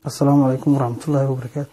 Assalamu alaikum warahmatullahi wabarakatuh.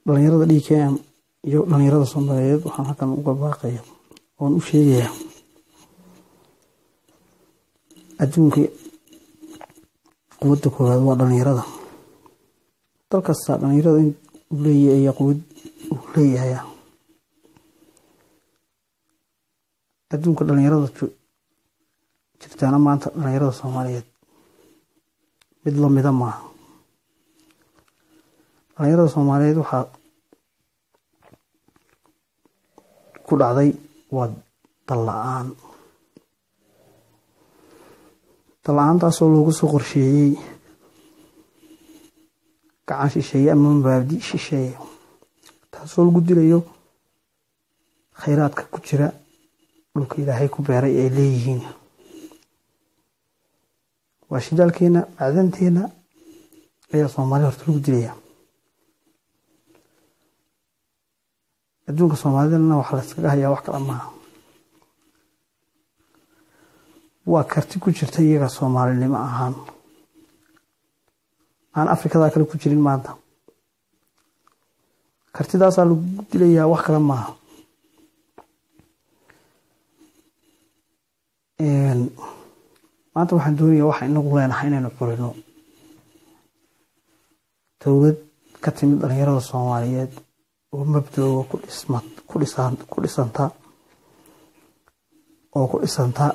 Dhalinyarada DKM iyo dhalinyarada Soomaaliyeed waxaan halkan uga baaqayaa oo u sheegayaa adduunka quwadda koowaad waa dhalinyarada. Dal kasta dhalinyarada in uu leeyahay quwad uu leeyahay. Adduunka dhalinyarada jirtaana maanta dhalinyarada Soomaaliyeed mid la mid ah. Dhalinyarada Soomaaliyeed waxaa ku dhacday waa dal la'aan taasoo loogu soo qorsheeyay gacan shisheeye ama mabaadi shisheeye taasoo lagu dilayo khayraadka ku jira dhulka Ilaahay ku beeray ay leeyihiin. waa shidaalkeena macdanteena ayaa Soomaaliya horta lagu dilaya. adduunka Soomaalidana waxa la iskaga hayaa wax kala maaha. waa karti ku jirta iyaga Soomaalinimo ahaan aan Afrikada kale ku jirin maanta. kartidaas lagu dilayaa wax kala maaha. maanta waxaan doonayaa waxa inagu leenahay inaynu xurino dawlad ka timid dhalinyarada Soomaaliyeed oo mabda'ooda ku dhisanta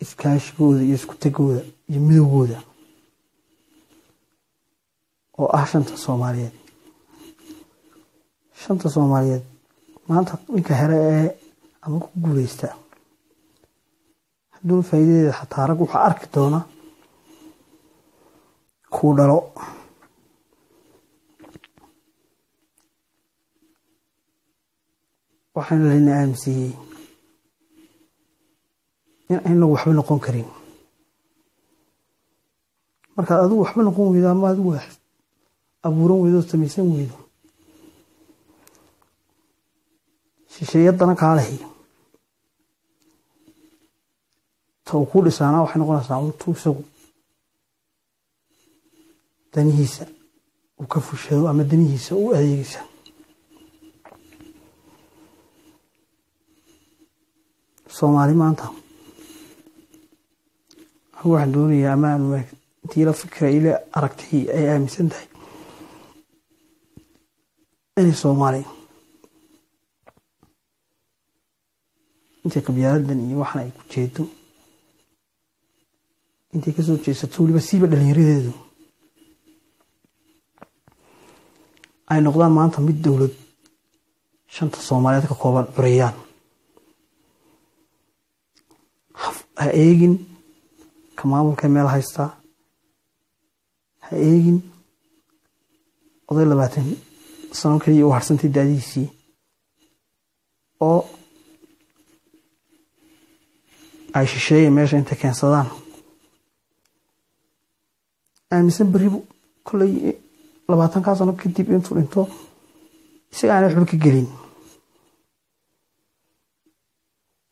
iskaashigooda iyo isku tagooda iyo midowgooda oo ah shanta Soomaaliyeed maanta ninka hele ee ama ku guuleysta hadduu faa'iidadeeda xataa rag waxa arki doona ku dhalo. waxaan leena aaminsiiyay in aynu waxba noqon karin. marka adigu waxba noqon weydo ama adigu wax abuuran weydo samaysan weydo shisheeyadana kaalahay taw ku dhisana waxay noqonaysaa uu tuusagu danihiisa uu ka fushado ama danihiisa uu adeegaysa. Soomaali maanta waxaan doonayaa amaan intii la fikra ila aragtay ay aaminsan tahay inay Soomaali inta qabyaaladdan iyo waxna ay ku jeedo intii ka soo jeesato waliba siiba dhalinyaradeedu ay noqdaan maanta mid dawlad shanta Soomaaliyeed ka kooban curiyaan. ha eegin ka maamulka meel haysta, ha eegin oday 20 sano kaliya u harsantay daadiisii oo ay shisheeye meesha inta keensadaan aaminsan baribu kulay 20 sano kadib intuu dhinto isaga aan waxba ka gelin.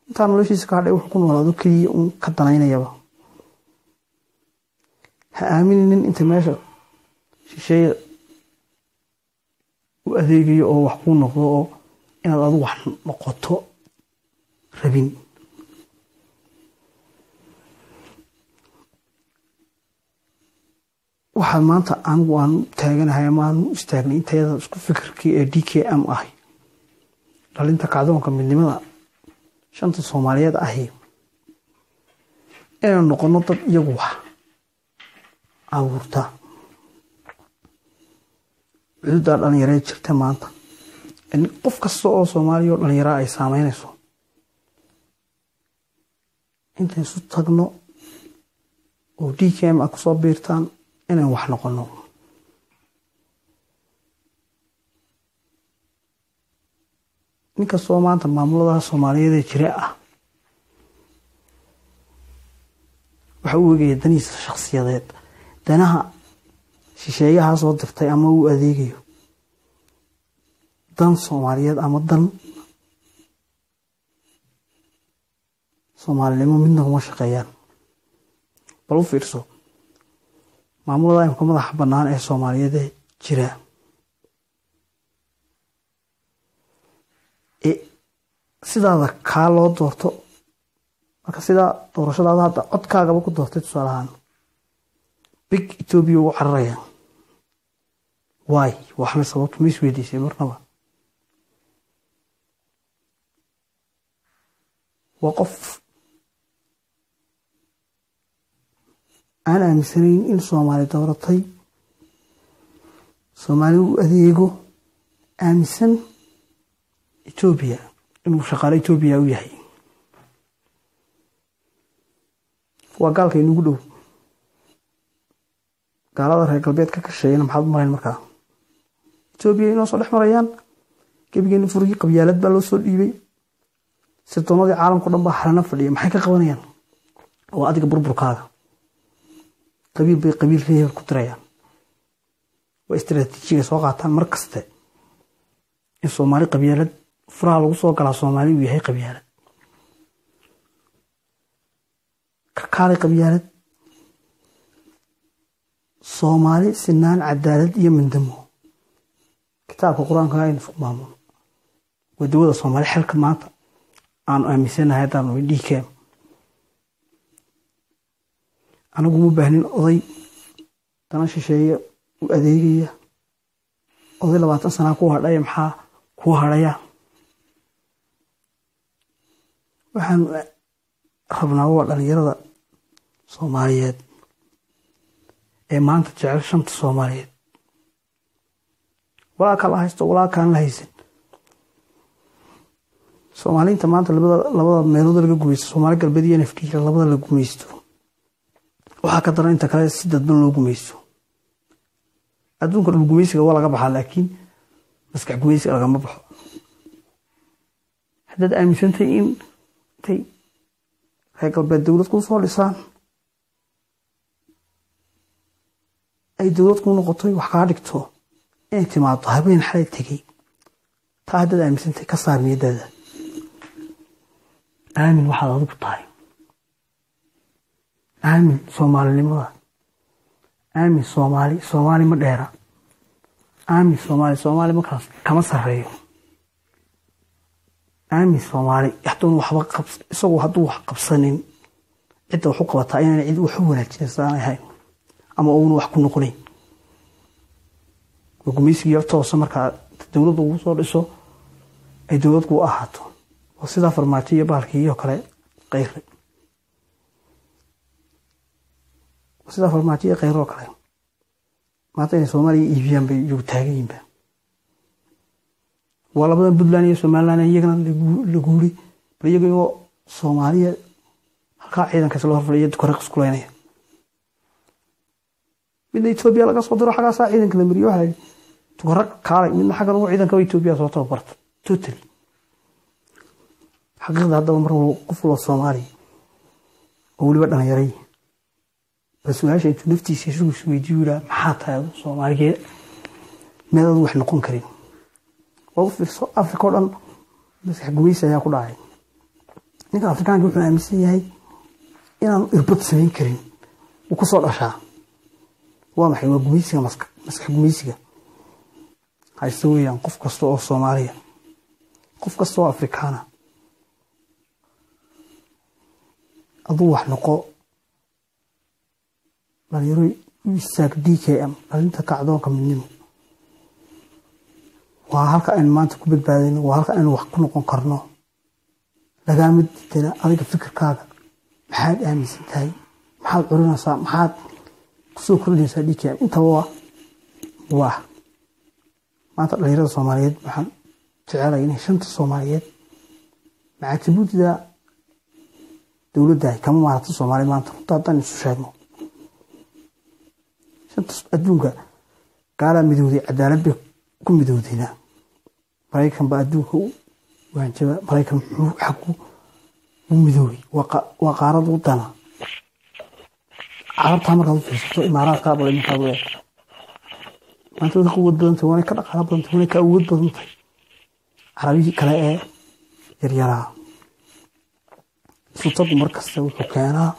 intaan noloshiisa ka hadhay wuxuu ku noolaado kaliya un ka danaynayaba. ha aaminin inta meesha shisheeye u adeegayo oo wax ku noqdo oo inaad adigu wax noqoto rabin. waxaan maanta anigu aan taaganahay ama aan istaagnay intayada isku fikirkii ee DKM ah dhalinta kacdoonka midnimada shanta Soomaaliyeed ahi inaynu noqono dad iyagu wax abuurta. cududa dhalinyarada jirta maanta in qof kasta oo Soomaaliya oo dhalinyaro ay saameynayso inta isu tagno oo DKM ku soo biirtaan inaan wax noqono. ninka soo maanta maamulada Soomaaliyeed ee jira waxa uu eegay danihiisa shakhsiyadeed danaha shisheeyaha soo dirtay ama uu adeegayo dan Soomaaliyeed ama dan Soomaalinimo midna kuma shaqeeyaan. bal u fiirso maamulada imka madaxa bannaan ee Soomaaliyeed jira sidaada kaa loo doorto marka sidaa doorashadaada hadda codkaagaba ku doortay tusaalahaan big Ethiopia ugu cararaya waay waxna sababtu ma isweydiisay marnaba waa qof aan aaminsanayn in Soomaali dooratay Soomaali u adeego aaminsan Ethiopia inuu shaqaale Ethiopia u yahay waa gaalka inugu dhow gaalada reer galbeedka ka shaqeeyna maxaad u marayn markaa Ethiopia inoo soo dhex marayaan gebigeena furigi qabyaalad baa loo soo dhiibay sirdoonadii caalamka dhan baa xarana fadhiya maxay ka qabanayaan oo adiga burburkaaga qabiil reer ku dirayaan waa istiraatiijiga soo qaataan mar kaste in Soomaali qabyaalad furaha lagu soo galaa Soomaali uu yahay qabyaalad ka kaalay qabyaalad Soomaali sinaan cadaalad iyo mindamo kitaabka quraanka aynu isku maamulo wadawada Soomaali xalka maanta aan aaminsanahay hadaan way dhiikeen anagu ma baahnin oday dana shisheeye u adeegaya oday 20 sano ku hadhay maxaa ku hadhaya waxaan rabnaa waa dhalinyarada Soomaaliyeed ee maanta jecel shanta Soomaaliyeed waa kala haysto wala kaan la haysan Soomaaliinta maanta labada meelood laga gumaysto Soomaali galbeed iyo NFD labada la gumaysto waxa ka daran inta kale si dadban loo gumaysto adduunka dhul gumaysiga waa laga baxaa laakiin maskax gumaysiga laga ma baxo hadda aaminsantay in tay reer galbeed dawlad ku soo dhisaan ay dawlad ku noqotay wax ka dhigto in timaado habeen xalay tagay taa hadda aaminsantay ka saar niyadada aamin waxaad adigu tahay aamin Soomaalinimada aamin Soomaali ma dheera aamin Soomaali markaas kama sareeyo aamin Soomaali yaxdoon waxba qabs isagoo hadduu wax qabsanin cid wax u qabataa inaan cid wax u wanaajinaysan ahay ama uu wax ku noqonay gumaysiga toos marka dawladdu ugu soo dhiso ay dawladdu u ahaato oo sida farmaajo iyo baalkii iyo kale qeyr sida farmaajo iyo qeyr oo kale maanta in Soomaaliya iibiyaan bay ugu taagayinba wala badan Puntland iyo Somaliland iyagana la guuri iyagoo Soomaaliya halka ciidanka soo horfadhiya korreq isku leenaya mid Ethiopia laga soo diro xaga saa ciidanka la mariyo waxa korreq kaalay mid xaga uu ciidanka Ethiopia soo tababarta totally xaqiiqda hadda mar qof loo Soomaali oo waliba dhalinyaray bas waxa ay naftiisa isugu weydiiyay maxaa tahay Soomaaliga meelad wax noqon karin oo fiirso Afrika oo dhan maskax gumaysi ayaa ku dhacay ninka Afrikaanka wuxuu aaminsan yahay inaan irbad samayn karin uu ku soo dhashaa waa maxay waa gumaysiga maskax gumaysiga haysto weeyaan qof kasta oo Soomaaliya qof kasta oo Afrikaana aduu wax noqo dhalinyaro isaaq DKM arinta kacdoonka midnimo waa halka aan maanta ku badbaadayno waa halka aan wax ku noqon karno laga mid tina adiga fikirkaaga maxaad aaminsan tahay maxaad curinaysaa maxaad ku soo kordhinaysaa DKM inta waa maanta dhalinyarada Soomaaliyeed waxaan jecelahay in shanta Soomaaliyeed macaatibuudida dawladda kama maarto Soomaali maanta dadaan isu sheegno shanta adduunka gaala midowday cadaalad bay ku midowdayna Mareykan ba adduunka waanjaba Mareykan wuxuu xaqu u midoway waa qaarad u dana carabta marka uu fiirsato imaaraadka baa inta baa maanta uu quwad badan tahay ka dhaqaale badan tahay ka awood badan tahay carabiga kale ee yaryara sultan markasta wuxuu keenaa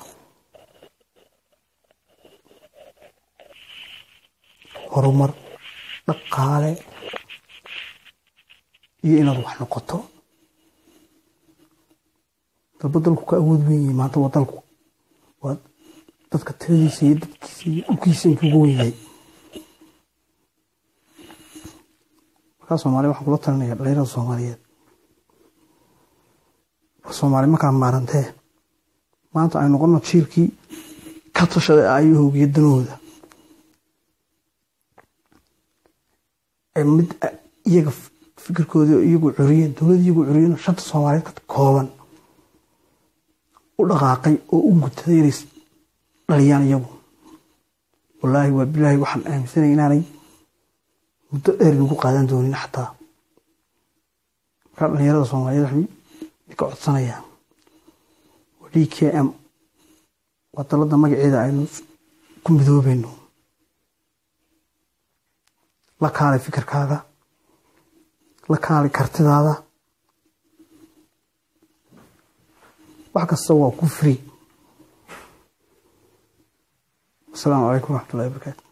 horumar dhaqaale iyo inaad wax noqoto dalku ka awood weyn yahay maanta wadalku waa dadka tiradiisa iyo dadkiisa iyo dhulkiisa intuu ugu weyn yahay markaa Soomaaliya waxaan kula talinayaa dhalinyarada Soomaaliyeed Soomaali markaa maarantee maanta ay noqono jiilkii ka tashaday ayuu iyo danooda mid iyaga fikirkooda iyagu curiyeen dawladda iyagu curiyeen shanta Soomaaliyeed ka kooban u dhaqaaqay oo u gutaday inay dhaliyaan iyagu wallaahi waa bilaahi waxaan aaminsanahay inaanay muddo dheer lagu qaadan doonin xataa markaa dhalinyarada Soomaaliyeed waxay ka codsanayaan DKM waa dalada magaceeda aynu ku midoobayno la kaalay fikirkaaga la kaalay kartidaada wax kasta waa ku free. Assalamu alaykum wa rahmatullahi wa barakatuh.